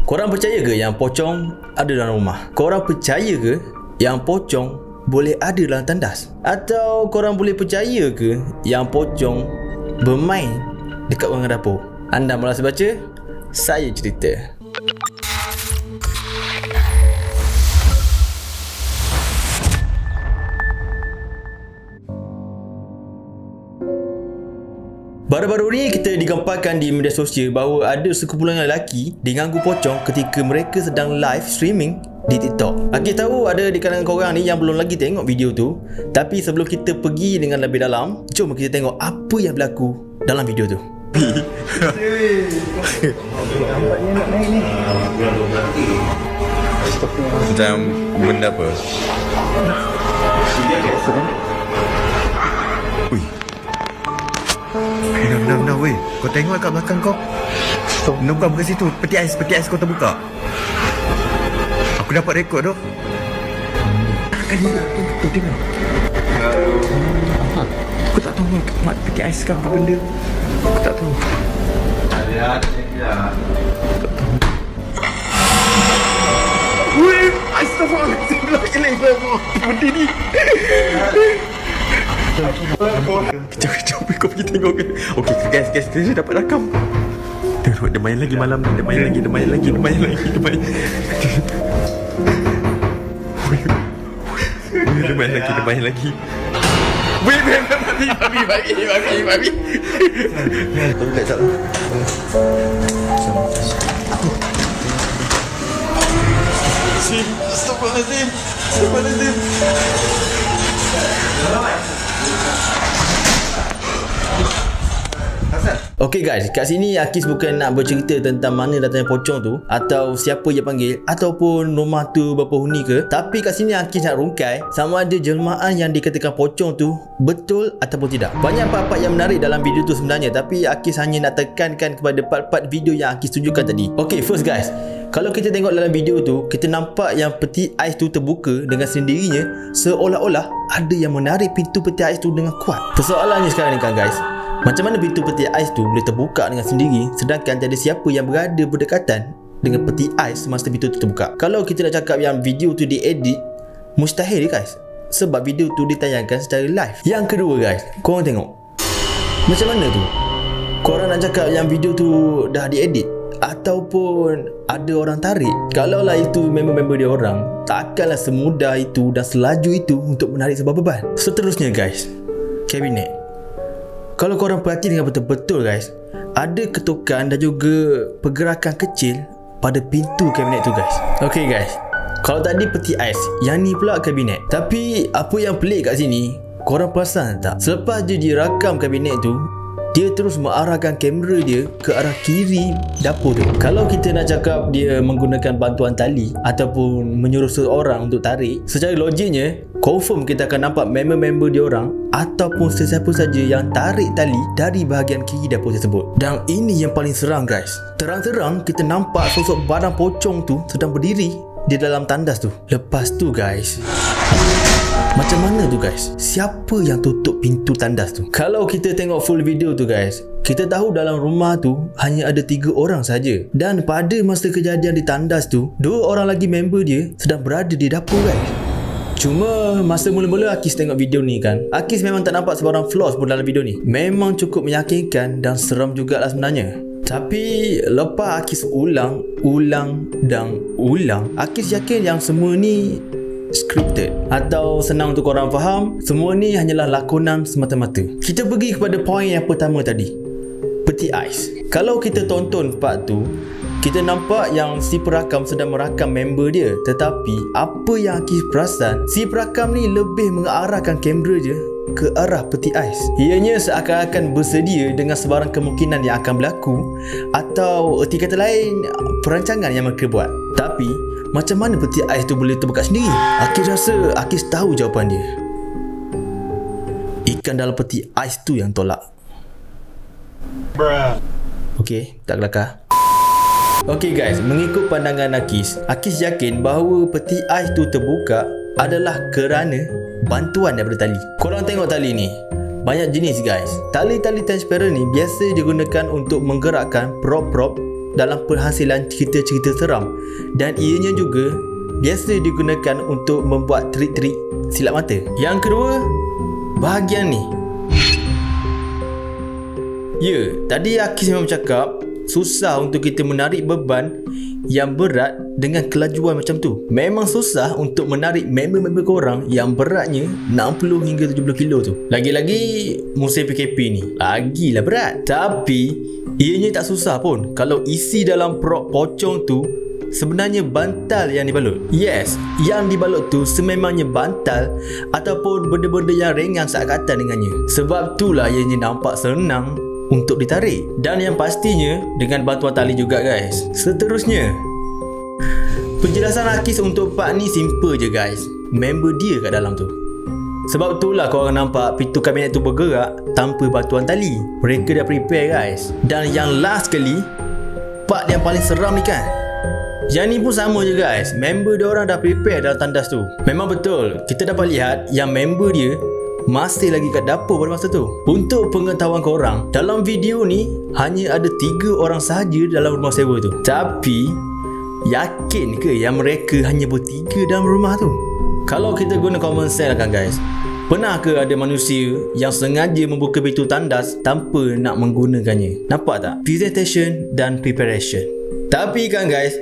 Korang percaya ke yang pocong ada dalam rumah? Korang percaya ke yang pocong boleh ada dalam tandas? Atau korang boleh percaya ke yang pocong bermain dekat ruangan dapur? Anda malas baca? Saya cerita. Baru-baru ni kita digamparkan di media sosial bahawa ada sekumpulan lelaki diganggu pocong ketika mereka sedang live streaming di TikTok. Aku tahu ada di kalangan korang ni yang belum lagi tengok video tu. Tapi sebelum kita pergi dengan lebih dalam, jom kita tengok apa yang berlaku dalam video tu. Nampaknya nak naik ni. Macam benda apa? Ui. Benar weh. Kau tengok kat belakang kau. Nampak bukan situ. Peti ais kau terbuka. Aku dapat rekod tu. Kan dia tu tengok. Aku tak tahu mat peti ais kan apa benda. Aku tak tahu. Weh, astagfirullahaladzim. Benda ni. Kejap kau pergi tengok kan. Okey guys kita dapat rakam. Terus dia main lagi malam ni. Dia main lagi. Dia main lagi. Wait, babi. Tolong tak. Astagfirullahaladzim. Okay guys, kat sini Akis bukan nak bercerita tentang mana datangnya pocong tu, atau siapa yang panggil, ataupun rumah tu berapa huni ke. Tapi kat sini Akis nak rungkai sama ada jelmaan yang dikatakan pocong tu betul ataupun tidak. Banyak part-part yang menarik dalam video tu sebenarnya, tapi Akis hanya nak tekankan kepada part-part video yang Akis tunjukkan tadi. Okay, first guys, kalau kita tengok dalam video tu, kita nampak yang peti ais tu terbuka dengan sendirinya, seolah-olah ada yang menarik pintu peti ais tu dengan kuat. Persoalannya sekarang ni kan guys, macam mana pintu peti ais tu boleh terbuka dengan sendiri sedangkan tiada siapa yang berada berdekatan dengan peti ais semasa pintu tu terbuka? Kalau kita nak cakap yang video tu diedit, mustahil guys, sebab video tu ditayangkan secara live. Yang kedua guys, korang tengok macam mana tu korang nak cakap yang video tu dah diedit ataupun ada orang tarik? Kalaulah itu member-member dia orang, takkanlah semudah itu dan selaju itu untuk menarik sebuah beban. Seterusnya guys, kabinet. Kalau korang perhati dengan betul-betul guys, ada ketukan dan juga pergerakan kecil pada pintu kabinet tu guys. Okay guys, kalau tadi peti ais, yang ni pula kabinet. Tapi apa yang pelik kat sini, korang perasan tak? Selepas dia rakam kabinet tu, dia terus mengarahkan kamera dia ke arah kiri dapur tu. Kalau kita nak cakap dia menggunakan bantuan tali ataupun menyuruh seorang untuk tarik, secara logiknya confirm kita akan nampak member-member dia orang ataupun sesiapa saja yang tarik tali dari bahagian kiri dapur tersebut. Dan ini yang paling seram guys, terang-terang kita nampak sosok barang pocong tu sedang berdiri di dalam tandas tu. Lepas tu guys, macam mana tu guys? Siapa yang tutup pintu tandas tu? Kalau kita tengok full video tu guys, kita tahu dalam rumah tu hanya ada 3 orang saja. Dan pada masa kejadian di tandas tu, 2 orang lagi member dia sedang berada di dapur guys. Cuma masa mula-mula Akis tengok video ni kan, Akis memang tak nampak sebarang flaws pun dalam video ni. Memang cukup meyakinkan dan seram jugalah sebenarnya. Tapi lepas Akis ulang, Akis yakin yang semua ni scripted, atau senang untuk korang faham, semua ni hanyalah lakonan semata-mata. Kita pergi kepada poin yang pertama tadi, peti ais. Kalau kita tonton part tu, kita nampak yang si perakam sedang merakam member dia. Tetapi apa yang Akis perasan, si perakam ni lebih mengarahkan kamera dia ke arah peti ais. Ianya seakan-akan bersedia dengan sebarang kemungkinan yang akan berlaku, atau erti kata lain, perancangan yang mereka buat. Tapi macam mana peti ais tu boleh terbuka sendiri? Akis rasa Akis tahu jawapan dia. Ikan dalam peti ais tu yang tolak. Okey, tak kelakar. Okey guys, mengikut pandangan Akis yakin bahawa peti ais tu terbuka adalah kerana bantuan daripada tali. Korang tengok tali ni, banyak jenis guys. Tali-tali transparent ni biasa digunakan untuk menggerakkan prop-prop dalam penghasilan cerita-cerita seram, dan ianya juga biasa digunakan untuk membuat trik-trik silap mata. Yang kedua, bahagian ni. Ya, tadi Akis memang cakap susah untuk kita menarik beban yang berat dengan kelajuan macam tu. Memang susah untuk menarik member-member korang yang beratnya 60 hingga 70 kilo tu. Lagi-lagi musim PKP ni, lagilah berat. Tapi ianya tak susah pun kalau isi dalam prop pocong tu sebenarnya bantal yang dibalut. Yes, yang dibalut tu sememangnya bantal ataupun benda-benda yang ringan seangkatan dengannya. Sebab itulah ianya nampak senang untuk ditarik. Dan yang pastinya dengan bantuan tali juga guys. Seterusnya, penjelasan Akis untuk part ni simple je guys. Member dia kat dalam tu. Sebab itulah korang nampak pintu kabinet tu bergerak tanpa bantuan tali. Mereka dah prepare guys. Dan yang last kali, part yang paling seram ni kan, yang ni pun sama je guys. Member dia orang dah prepare dalam tandas tu. Memang betul, kita dapat lihat yang member dia masih lagi kat dapur pada masa tu. Untuk pengetahuan korang, dalam video ni hanya ada 3 orang sahaja dalam rumah sewa tu. Tapi yakin ke yang mereka hanya bertiga dalam rumah tu? Kalau kita guna common sense kan guys, pernah ke ada manusia yang sengaja membuka pintu tandas tanpa nak menggunakannya? Nampak tak? Presentation dan preparation. Tapi kan guys,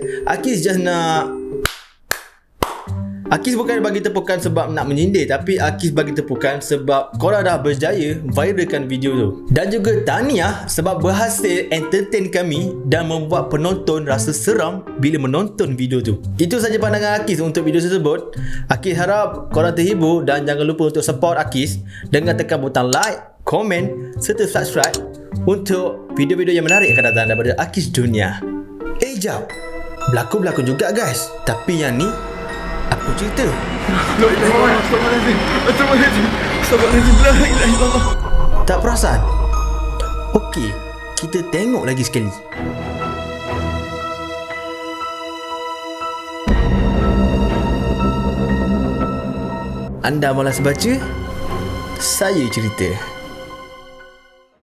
Akis bukan bagi tepukan sebab nak menyindir, tapi Akis bagi tepukan sebab korang dah berjaya viralkan video tu. Dan juga tahniah sebab berhasil entertain kami dan membuat penonton rasa seram bila menonton video tu. Itu saja pandangan Akis untuk video tersebut. Akis harap korang terhibur dan jangan lupa untuk support Akis dengan tekan butang like, komen serta subscribe untuk video-video yang menarik akan datang daripada Akis Dunia. Jap, berlakon-berlakon juga guys. Tapi yang ni apa cerita? Tak perasan? Okey, kita tengok lagi sekali. Anda malas baca? Saya cerita.